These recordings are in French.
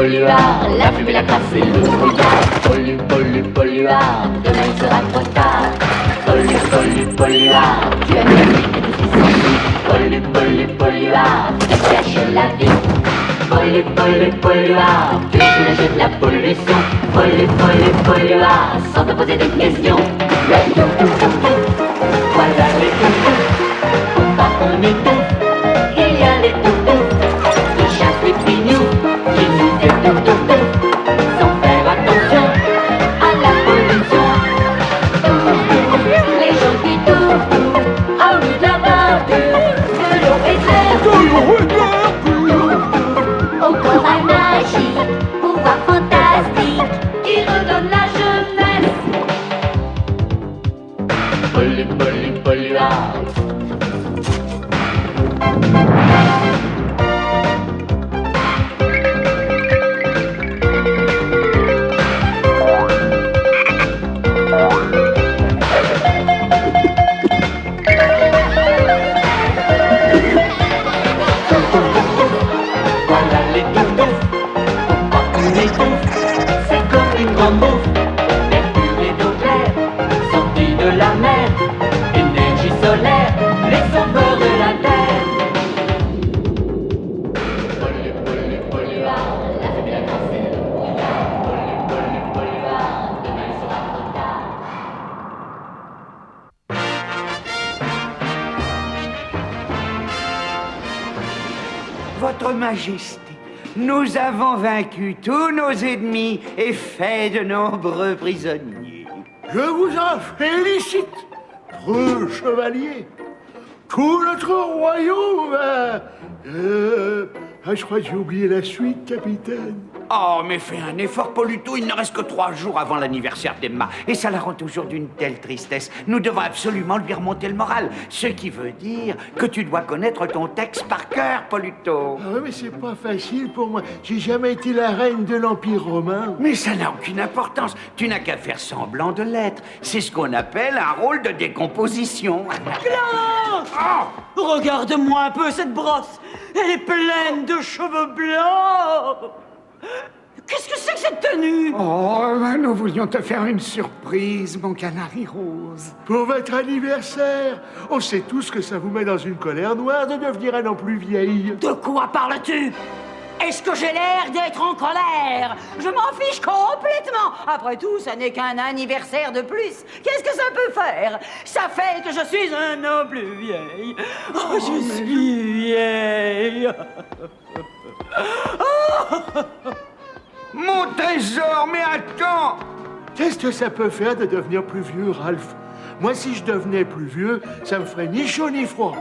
polluard, la fumée, la crasse et le brouillard. Polluard, demain il sera trop tard. Polluard, tu aimes la vie et tout ce qui s'ensuit. Polluard, tu caches la vie. Polluard, tu es sous le jeu de la pollution. Polluard, sans te poser de questions. Le tout, voilà les toutous. Faut pas qu'on étouffe, il y a les toutous qui chassent les pignous, qui nous étouffent sans faire attention à la pollution. Les gens qui touffent, en nous de la verdure, de l'eau et de l'air pur. Au corail magique, pouvoir fantastique, qui redonne la jeunesse. Polluard. Voilà les toutous, faut pas qu'on étouffe, c'est comme une grande bouffe. L'air pur et d'eau claire, sortie de la mer, énergie solaire, les sauveurs de la terre. Polluard, la fumée, la crasse et le brouillard. Polluard, demain il sera trop tard. Votre Majesté, nous avons vaincu tous nos ennemis et fait de nombreux prisonniers. Je vous en félicite, preux chevalier. Tout notre royaume je crois que j'ai oublié la suite, capitaine. Oh, mais fais un effort, Poluto, il ne reste que 3 jours avant l'anniversaire d'Emma. Et ça la rend toujours d'une telle tristesse. Nous devons absolument lui remonter le moral. Ce qui veut dire que tu dois connaître ton texte par cœur, Poluto. Ah ouais, mais c'est pas facile pour moi. J'ai jamais été la reine de l'Empire romain. Mais ça n'a aucune importance. Tu n'as qu'à faire semblant de l'être. C'est ce qu'on appelle un rôle de décomposition. Blanc! Oh! Regarde-moi un peu cette brosse. Elle est pleine de cheveux blancs. Qu'est-ce que c'est que cette tenue? Oh, nous voulions te faire une surprise, mon canari rose. Pour votre anniversaire, on sait tous que ça vous met dans une colère noire de devenir un an plus vieille. De quoi parles-tu? Est-ce que j'ai l'air d'être en colère? Je m'en fiche complètement. Après tout, ça n'est qu'un anniversaire de plus. Qu'est-ce que ça peut faire? Ça fait que je suis un an plus vieille. Oh, je suis vieille. Mon trésor, mais attends! Qu'est-ce que ça peut faire de devenir plus vieux, Ralph? Moi, si je devenais plus vieux, ça me ferait ni chaud ni froid.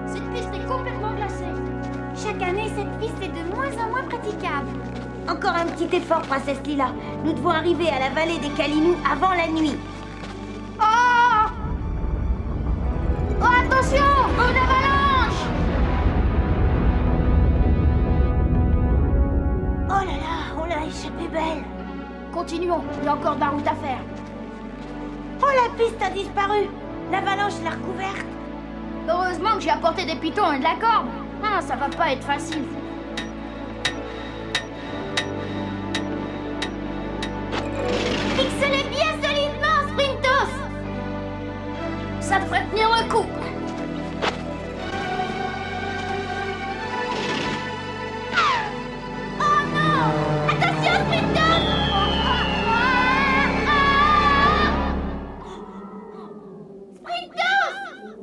Cette piste est complètement glacée. Chaque année, cette piste est de moins en moins praticable. Encore un petit effort, princesse Lila. Nous devons arriver à la vallée des Calinous avant la nuit. Oh! Oh, attention! Une avalanche! Oh là là, on l'a échappé belle. Continuons, il y a encore de la route à faire. Oh, la piste a disparu. L'avalanche l'a recouverte. Heureusement que j'ai apporté des pitons et de la corde. Ah, ça va pas être facile. Fixe-les bien solidement, Sprintos. Ça devrait tenir le coup. Oh non! Attention, Sprintos! Sprintos!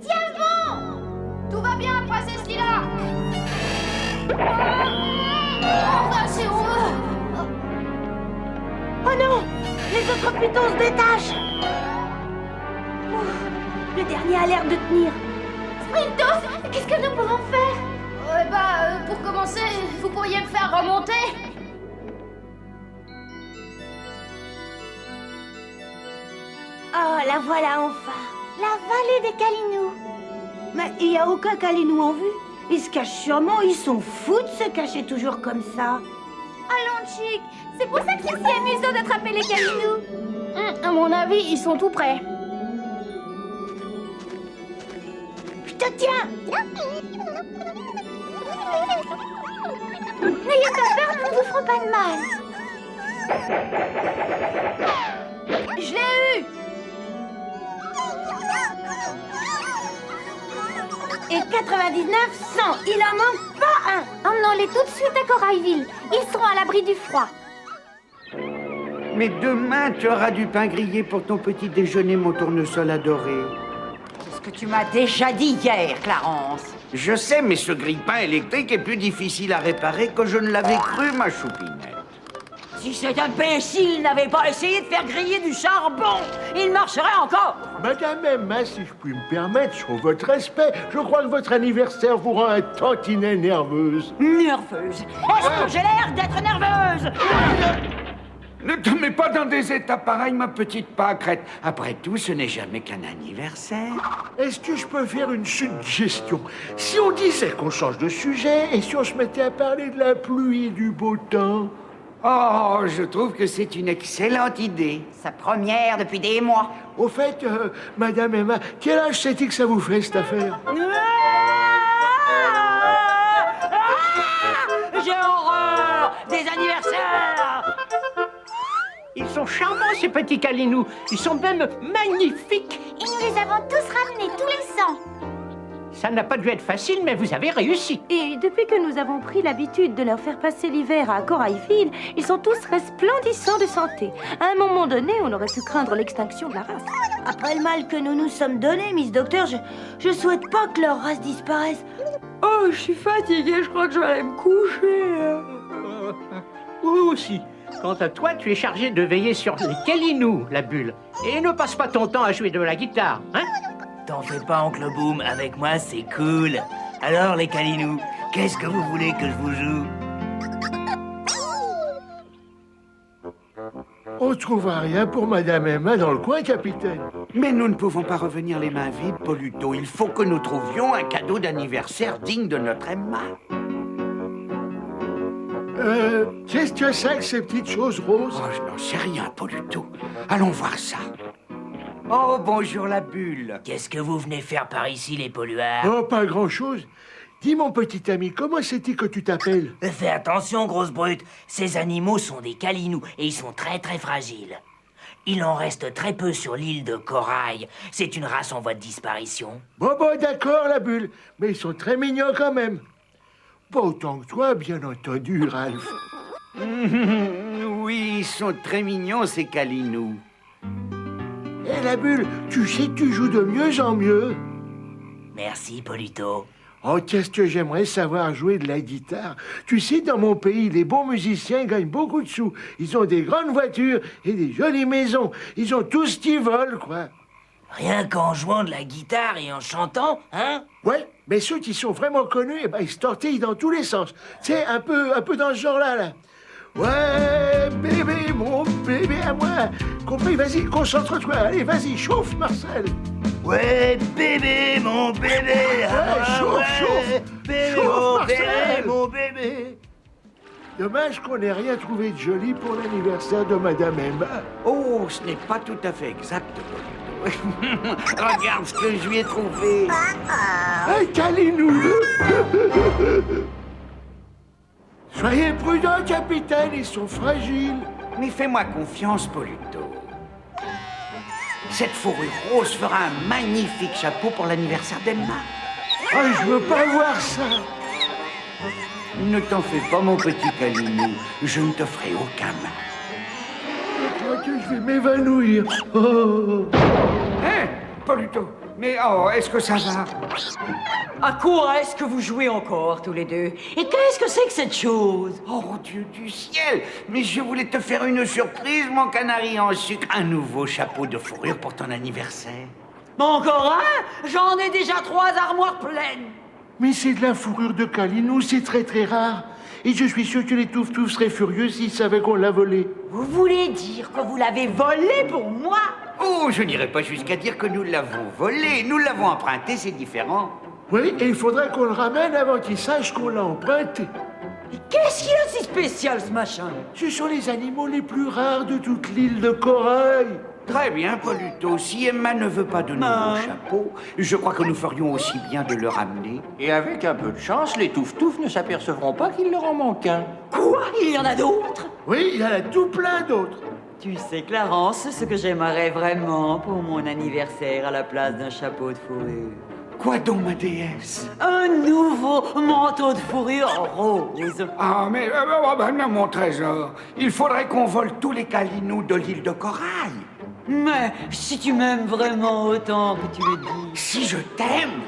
Tiens bon! Tout va bien, princesse Lila! Enfin, c'est heureux! Oh non! Les autres pitons se détachent. Ouf, le dernier a l'air de tenir. Sprintos, qu'est-ce que nous pouvons faire? Pour commencer, vous pourriez me faire remonter? Oh, la voilà enfin. La vallée des Calinous. Mais il n'y a aucun Calinou en vue. Ils se cachent sûrement, ils sont fous de se cacher toujours comme ça. Allons, Chic, c'est pour ça que c'est si amusant d'attraper les Calinous. À mon avis, ils sont tout prêts. Je te tiens! N'ayez pas peur, nous ne vous ferons pas de mal. Je l'ai eu. Et 99, 100. Il en manque pas un. Emmenons-les tout de suite à Corailville. Ils seront à l'abri du froid. Mais demain, tu auras du pain grillé pour ton petit déjeuner, mon tournesol adoré. C'est ce que tu m'as déjà dit hier, Clarence. Je sais, mais ce grille-pain électrique est plus difficile à réparer que je ne l'avais cru, ma choupinette. Si cet imbécile n'avait pas essayé de faire griller du charbon, il marcherait encore. Madame Emma, si je puis me permettre, sur votre respect, je crois que votre anniversaire vous rend un tantinet nerveuse. Nerveuse. Est-ce que j'ai l'air d'être nerveuse? Ne te mets pas dans des états pareils, ma petite pâquerette. Après tout, ce n'est jamais qu'un anniversaire. Est-ce que je peux faire une suggestion? Si on disait qu'on change de sujet et si on se mettait à parler de la pluie et du beau temps? Oh, je trouve que c'est une excellente idée. Sa première depuis des mois. Au fait, Madame Emma, quel âge c'est que ça vous fait, cette affaire? J'ai horreur des anniversaires. Ils sont charmants, ces petits câlinous. Ils sont même magnifiques. Et nous les avons tous ramenés, tous les 100. Ça n'a pas dû être facile, mais vous avez réussi. Et depuis que nous avons pris l'habitude de leur faire passer l'hiver à Corailville, ils sont tous resplendissants de santé. À un moment donné, on aurait pu craindre l'extinction de la race. Après le mal que nous nous sommes donné, Miss Docteur, je souhaite pas que leur race disparaisse. Oh, je suis fatiguée, je crois que je vais aller me coucher. Oui aussi. Quant à toi, tu es chargé de veiller sur les câlinous, la bulle. Et ne passe pas ton temps à jouer de la guitare, hein? T'en fais pas, Oncle Boom, avec moi c'est cool. Alors les câlinous, qu'est-ce que vous voulez que je vous joue? On trouvera rien pour Madame Emma dans le coin, capitaine. Mais nous ne pouvons pas revenir les mains vides, Poluto. Il faut que nous trouvions un cadeau d'anniversaire digne de notre Emma. Qu'est-ce que c'est que ces petites choses roses? Oh, je n'en sais rien, Poluto. Allons voir ça. Oh, bonjour la bulle. Qu'est-ce que vous venez faire par ici, les polluards? Oh, pas grand-chose. Dis, mon petit ami, comment c'est-il que tu t'appelles? Fais attention, grosse brute. Ces animaux sont des câlinous et ils sont très très fragiles. Il en reste très peu sur l'île de Corail. C'est une race en voie de disparition. Bon, d'accord, la bulle. Mais ils sont très mignons quand même. Pas autant que toi, bien entendu, Ralph. Oui, ils sont très mignons, ces câlinous. Eh, la bulle, tu sais que tu joues de mieux en mieux. Merci, Polito. Oh, qu'est-ce que j'aimerais savoir jouer de la guitare. Tu sais, dans mon pays, les bons musiciens gagnent beaucoup de sous. Ils ont des grandes voitures et des jolies maisons. Ils ont tout ce qu'ils veulent, quoi. Rien qu'en jouant de la guitare et en chantant, hein? Ouais, mais ceux qui sont vraiment connus, eh ben, ils se tortillent dans tous les sens. Tu sais, un peu dans ce genre-là, là. Ouais, bébé, mon bébé à moi. Compris, vas-y, concentre-toi. Allez, vas-y, chauffe, Marcel. Ouais, bébé, mon bébé. Chauffe, Bébé, chauffe, mon Marcel. bébé, mon bébé. Dommage qu'on n'ait rien trouvé de joli pour l'anniversaire de Madame Emma. Oh, ce n'est pas tout à fait exact, Poluto. Regarde ce que je lui ai trouvé. Un câlinou. Soyez prudent, capitaine, ils sont fragiles. Mais fais-moi confiance, Poluto. Cette fourrure rose fera un magnifique chapeau pour l'anniversaire d'Emma. Ah, je veux pas voir ça. Ne t'en fais pas, mon petit câlinou. Je ne te ferai aucun mal. Je crois que je vais m'évanouir. Oh. Hé, Poluto, mais oh, est-ce que ça va? À quoi est-ce que vous jouez encore, tous les deux? Et qu'est-ce que c'est que cette chose? Oh, Dieu du ciel! Mais je voulais te faire une surprise, mon canari en sucre. Un nouveau chapeau de fourrure pour ton anniversaire. Encore un? J'en ai déjà 3 armoires pleines. Mais c'est de la fourrure de câlinou, c'est très très rare. Et je suis sûr que les toufs-toufs seraient furieux s'ils savaient qu'on l'a volé. Vous voulez dire que vous l'avez volé pour moi? Oh, je n'irai pas jusqu'à dire que nous l'avons volé. Nous l'avons emprunté, c'est différent. Oui, et il faudrait qu'on le ramène avant qu'il sache qu'on l'a emprunté. Et qu'est-ce qu'il y a de si spécial, ce machin? Ce sont les animaux les plus rares de toute l'île de Corail. Très Très bien, Poluto. Si Emma ne veut pas de nouveau chapeau, je crois que nous ferions aussi bien de le ramener. Et avec un peu de chance, les touf-touf ne s'apercevront pas qu'il leur en manque un. Quoi? Il y en a d'autres? Oui, il y en a tout plein d'autres. Tu sais, Clarence, ce que j'aimerais vraiment pour mon anniversaire à la place d'un chapeau de fourrure. Quoi donc, ma déesse? Un nouveau manteau de fourrure rose. Ah, mais non, mon trésor, il faudrait qu'on vole tous les calinous de l'île de Corail. Mais si tu m'aimes vraiment autant que tu le dis... Si je t'aime,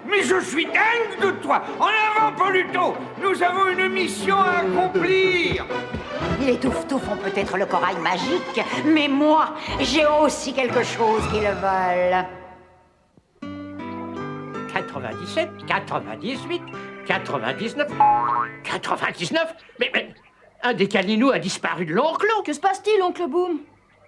mais je suis dingue de toi. En avant, Poluto, nous avons une mission à accomplir. Les touf-touf ont peut-être le corail magique, mais moi, j'ai aussi quelque chose qui le vole. 97, 98, 99, 99. Mais un des calinous a disparu de l'enclos. Que se passe-t-il, oncle Boom?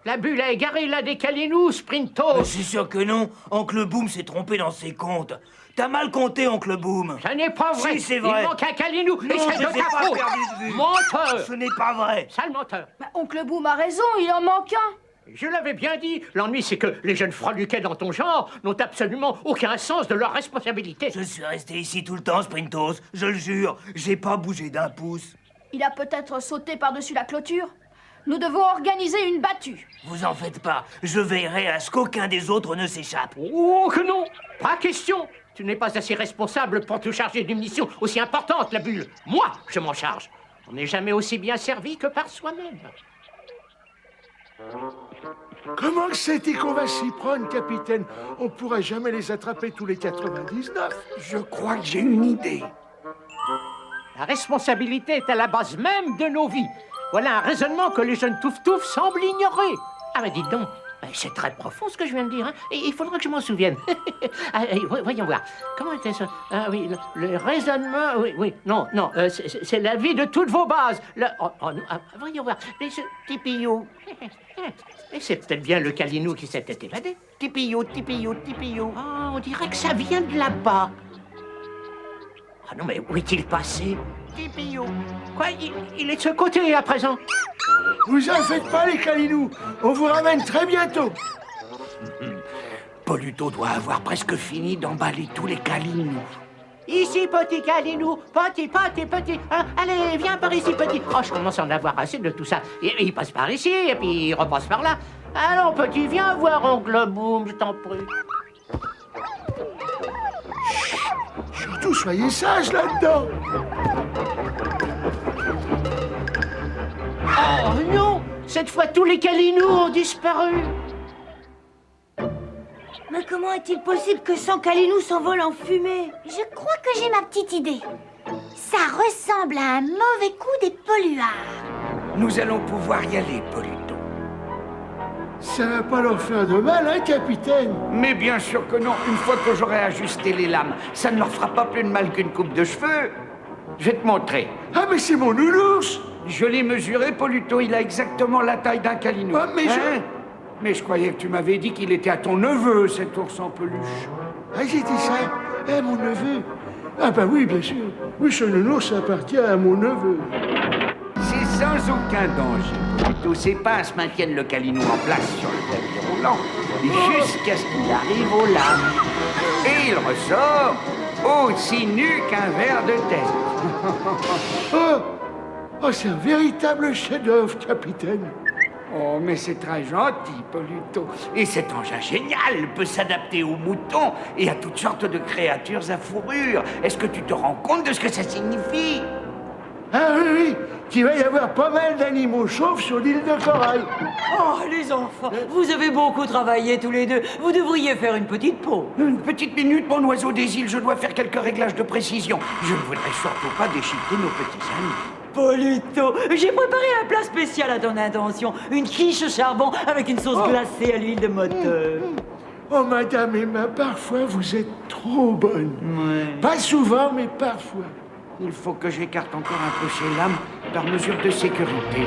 La bulle a égaré l'un des calinous, Sprinto. C'est sûr que non. Oncle Boom s'est trompé dans ses comptes. T'as mal compté, Oncle Boom. Ça n'est pas vrai. Si, c'est vrai. Il manque un calinou. Non, et c'est je de t'ai ta pas faute. perdu de vue. Menteur. Ce n'est pas vrai. Sale menteur. Bah, oncle Boom a raison, il en manque un. Je l'avais bien dit. L'ennui, c'est que les jeunes freluquets dans ton genre n'ont absolument aucun sens de leur responsabilité. Je suis resté ici tout le temps, Sprintos. Je le jure. J'ai pas bougé d'un pouce. Il a peut-être sauté par-dessus la clôture. Nous devons organiser une battue. Vous en faites pas. Je veillerai à ce qu'aucun des autres ne s'échappe. Oh, que non. Pas question. Tu n'es pas assez responsable pour te charger d'une mission aussi importante, la bulle. Moi, je m'en charge. On n'est jamais aussi bien servi que par soi-même. Comment que c'est qu'on va s'y prendre, capitaine? On pourra jamais les attraper tous les 99. Je crois que j'ai une idée. La responsabilité est à la base même de nos vies. Voilà un raisonnement que les jeunes touf-touf semblent ignorer. Ah, mais dites donc, c'est très profond ce que je viens de dire, hein. Et il faudra que je m'en souvienne. Voyons voir. Comment était ça? Ah oui, le raisonnement... Oui, non, c'est la vie de toutes vos bases. Voyons voir. Tipillou. Et c'est peut-être bien le calinou qui s'était évadé. Tipillou. Ah, on dirait que ça vient de là-bas. Ah non, mais où est-il passé? Tipillou. Quoi, il est de ce côté à présent? Vous en faites pas, les calinous. On vous ramène très bientôt. Poluto doit avoir presque fini d'emballer tous les calinous. Ici, petit calinou. Petit. Hein, allez, viens par ici, petit. Oh, je commence à en avoir assez de tout ça. Il passe par ici, et puis il repasse par là. Allons, petit, viens voir oncle Boom, je t'en prie. Surtout, soyez sages là-dedans. Oh non! Cette fois, tous les calinous ont disparu. Mais comment est-il possible que 100 calinous s'envolent en fumée? Je crois que j'ai ma petite idée. Ça ressemble à un mauvais coup des polluards. Nous allons pouvoir y aller, Poluto. Ça va pas leur faire de mal, hein, capitaine? Mais bien sûr que non. Une fois que j'aurai ajusté les lames, ça ne leur fera pas plus de mal qu'une coupe de cheveux. Je vais te montrer. Ah, mais c'est mon nounours! Je l'ai mesuré, Poluto. Il a exactement la taille d'un calinou. Ah, mais Mais je croyais que tu m'avais dit qu'il était à ton neveu, cet ours en peluche. Ah, j'ai dit ça? Eh, mon neveu? Ah, bah oui, bien sûr. Oui, ce nounours appartient à mon neveu. C'est sans aucun danger, Poluto. Ces pinces maintiennent le calinou en place sur le tapis roulant jusqu'à ce qu'il arrive aux lames. Et il ressort aussi nu qu'un ver de terre. Oh, c'est un véritable chef-d'œuvre, capitaine. Oh, mais c'est très gentil, Poluto. Et cet engin génial peut s'adapter aux moutons et à toutes sortes de créatures à fourrure. Est-ce que tu te rends compte de ce que ça signifie? Ah oui, qu'il va y avoir pas mal d'animaux chauves sur l'île de Corail. Oh, les enfants, vous avez beaucoup travaillé tous les deux. Vous devriez faire une petite pause. Une petite minute, mon oiseau des îles. Je dois faire quelques réglages de précision. Je ne voudrais surtout pas déchiqueter nos petits amis. Poluto, j'ai préparé un plat spécial à ton intention. Une quiche au charbon avec une sauce glacée à l'huile de moteur. Oh, Madame Emma, parfois vous êtes trop bonne. Ouais. Pas souvent, mais parfois. Il faut que j'écarte encore un peu ces lames par mesure de sécurité.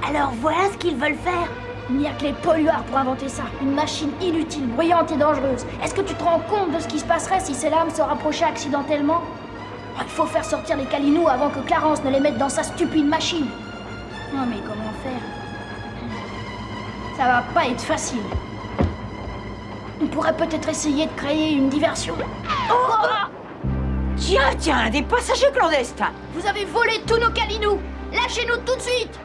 Alors voilà ce qu'ils veulent faire. Il n'y a que les polluards pour inventer ça. Une machine inutile, bruyante et dangereuse. Est-ce que tu te rends compte de ce qui se passerait si ces lames se rapprochaient accidentellement? Il faut faire sortir les calinous avant que Clarence ne les mette dans sa stupide machine. Oh, mais comment faire? Ça va pas être facile. On pourrait peut-être essayer de créer une diversion. Oh! Tiens, des passagers clandestins. Vous avez volé tous nos calinous. Lâchez-nous tout de suite.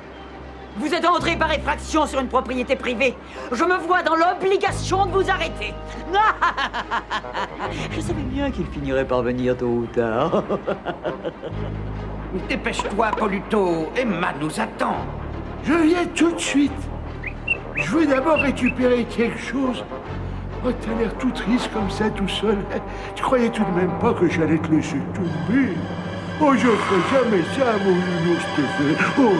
Vous êtes entré par effraction sur une propriété privée. Je me vois dans l'obligation de vous arrêter. Je savais bien qu'il finirait par venir tôt ou tard. Dépêche-toi, Poluto. Emma nous attend. Je viens tout de suite. Je veux d'abord récupérer quelque chose. Oh, t'as l'air tout triste comme ça, tout seul. Tu croyais tout de même pas que j'allais te laisser tomber. Oh, je ferai jamais ça, mon nounours te fait. Oh,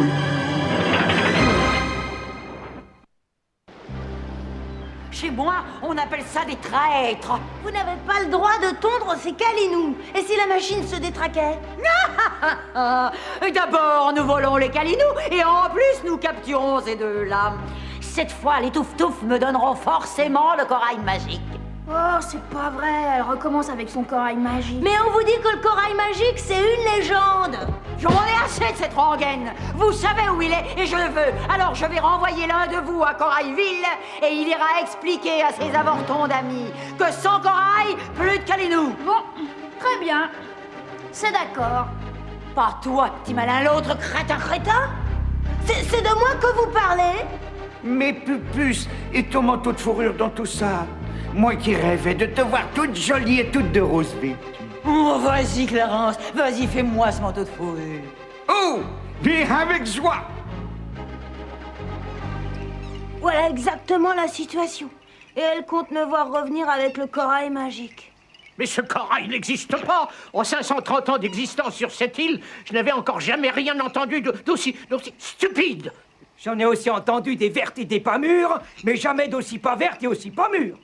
Chez moi, on appelle ça des traîtres. Vous n'avez pas le droit de tondre ces calinous. Et si la machine se détraquait? D'abord, nous volons les calinous et en plus, nous capturons ces deux-là. Cette fois, les touf-touf me donneront forcément le corail magique. Oh, c'est pas vrai, elle recommence avec son corail magique. Mais on vous dit que le corail magique, c'est une légende. J'en ai assez de cette rengaine. Vous savez où il est et je le veux. Alors je vais renvoyer l'un de vous à Corailville et il ira expliquer à ses avortons d'amis que sans corail, plus de calinous. Bon, très bien. C'est d'accord. Pas toi, petit malin, l'autre crétin. C'est de moi que vous parlez? Mais Pupus, et ton manteau de fourrure dans tout ça? Moi qui rêvais de te voir toute jolie et toute de rose vêtue. Oh, vas-y, Clarence, vas-y, fais-moi ce manteau de fourrure. Oh, mais avec joie. Voilà exactement la situation. Et elle compte me voir revenir avec le corail magique. Mais ce corail n'existe pas. En 530 ans d'existence sur cette île, je n'avais encore jamais rien entendu d'aussi stupide. J'en ai aussi entendu des vertes et des pas mûres, mais jamais d'aussi pas vertes et aussi pas mûres.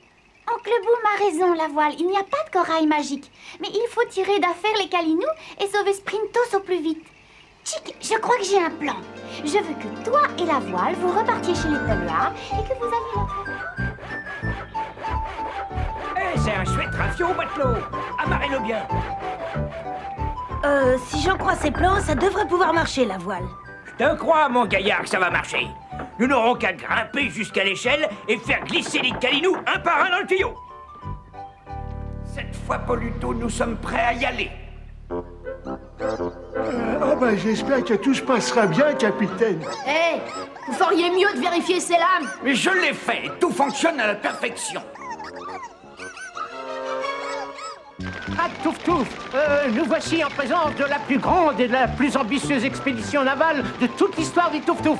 Oncle Boom a raison, la voile. Il n'y a pas de corail magique. Mais il faut tirer d'affaire les calinous et sauver Sprintos au plus vite. Chic, je crois que j'ai un plan. Je veux que toi et la voile, vous repartiez chez les polluards et que vous alliez... Eh, c'est un chouette rafio, matelot. Amarrez-le bien. Si j'en crois ces plans, ça devrait pouvoir marcher, la voile. Je te crois, mon gaillard, que ça va marcher. Nous n'aurons qu'à grimper jusqu'à l'échelle et faire glisser les calinous un par un dans le tuyau. Cette fois, Poluto, nous sommes prêts à y aller. J'espère que tout se passera bien, capitaine. Hé, vous feriez mieux de vérifier ces lames. Mais je l'ai fait, tout fonctionne à la perfection. Ah, Touf Touf, nous voici en présence de la plus grande et de la plus ambitieuse expédition navale de toute l'histoire des Touf Touf.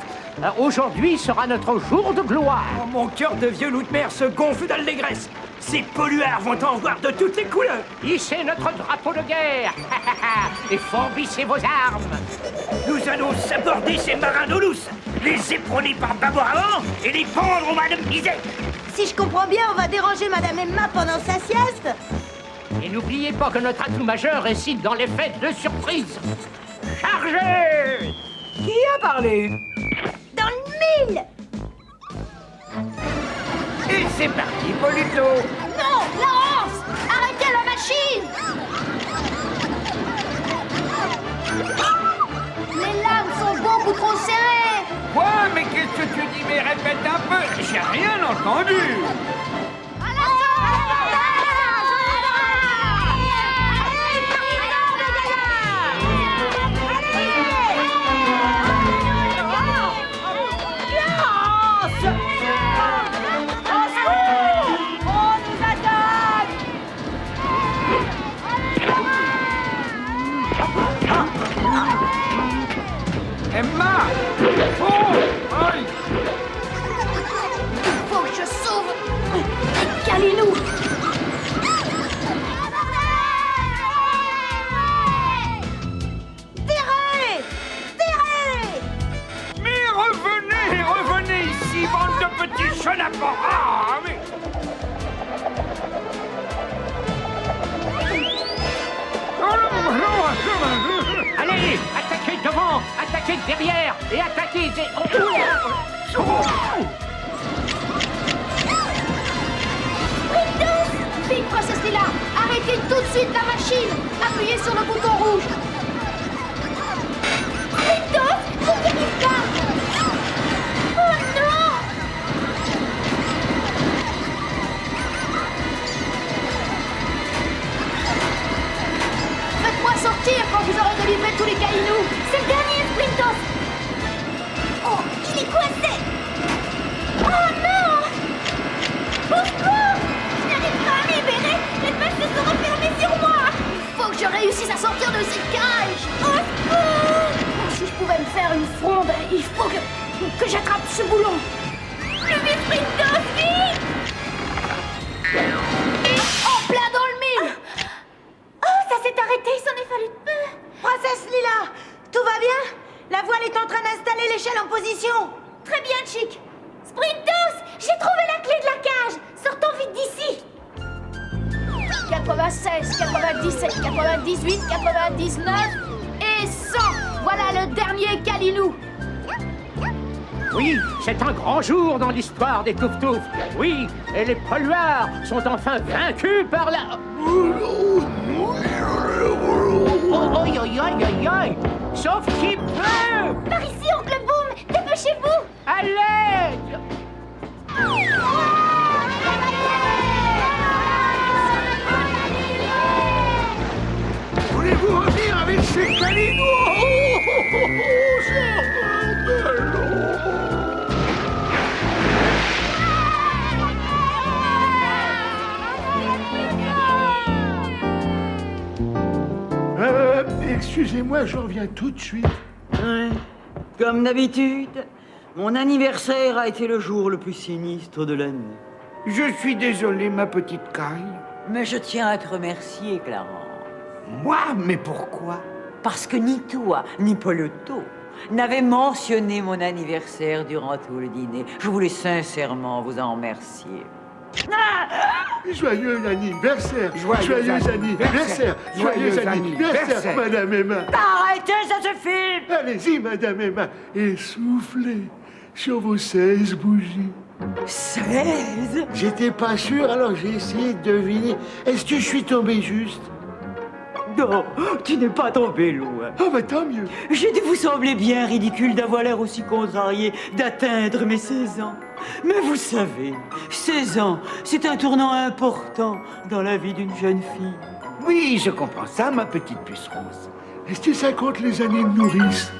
Aujourd'hui sera notre jour de gloire. Oh, mon cœur de vieux loup de mer se gonfle d'allégresse. Ces polluards vont en voir de toutes les couleurs. Hissez notre drapeau de guerre et fourbissez vos armes. Nous allons saborder ces marins d'eau douce, les éperonner par bâbord avant et les pendre au Madame Bizet. Si je comprends bien, on va déranger Madame Emma pendant sa sieste. Et n'oubliez pas que notre atout majeur réside dans les fêtes de surprise. Chargez! Qui a parlé? Dans le mille. Et c'est parti, Poluto. Non, Laurence, arrêtez la machine. Les lames sont beaucoup trop serrées. Quoi? Mais qu'est-ce que tu dis? Mais répète un peu. J'ai rien entendu. Emma! Oh! Aïe! Faut que je sauve les calinous. Tirez! Tirez! Mais revenez ici, bande de petits chenapans! Ah, mais... Allez, attaquez devant, attaquez derrière et attaquez... Vite, princesse Lila, arrêtez tout de suite la machine. Appuyez sur le bouton rouge. Sprintos, vous n'y arrivez pas. Oh non! Sprintos, vite! En plein dans le mille! Oh, ça s'est arrêté, il s'en est fallu de peu. Princesse Lila, tout va bien? La voile est en train d'installer l'échelle en position. Très bien, Chic. Sprintos, j'ai trouvé la clé de la cage. Sortons vite d'ici. 96, 97, 98, 99 et 100. Voilà le dernier Kalinou. Oui, c'est un grand jour dans l'histoire des Touf-Touf. Oui, et les polluards sont enfin vaincus par la... Oh, aïe, aïe, aïe, aïe, aïe. Sauf qui peut. Par ici, oncle Boom, dépêchez-vous. À l'aide. Voulez-vous revenir avec ces Kalinous? Excusez-moi, je reviens tout de suite. Ouais. Comme d'habitude, mon anniversaire a été le jour le plus sinistre de l'année. Je suis désolé, ma petite Caille. Mais je tiens à te remercier, Clara. Moi? Mais pourquoi? Parce que ni toi, ni Poloto n'avez mentionné mon anniversaire durant tout le dîner. Je voulais sincèrement vous en remercier. Joyeux anniversaire! Joyeux anniversaire! Joyeux anniversaire, Madame Emma! Arrêtez, ça suffit! Allez-y, Madame Emma, et soufflez sur vos 16 bougies. 16? J'étais pas sûr, alors j'ai essayé de deviner. Est-ce que je suis tombé juste? Non, tu n'es pas tombé loin. Ah bah tant mieux. J'ai dû vous sembler bien ridicule d'avoir l'air aussi contrarié d'atteindre mes 16 ans. Mais vous savez, 16 ans, c'est un tournant important dans la vie d'une jeune fille. Oui, je comprends ça, ma petite puce rose. Est-ce que ça compte les années de nourrice?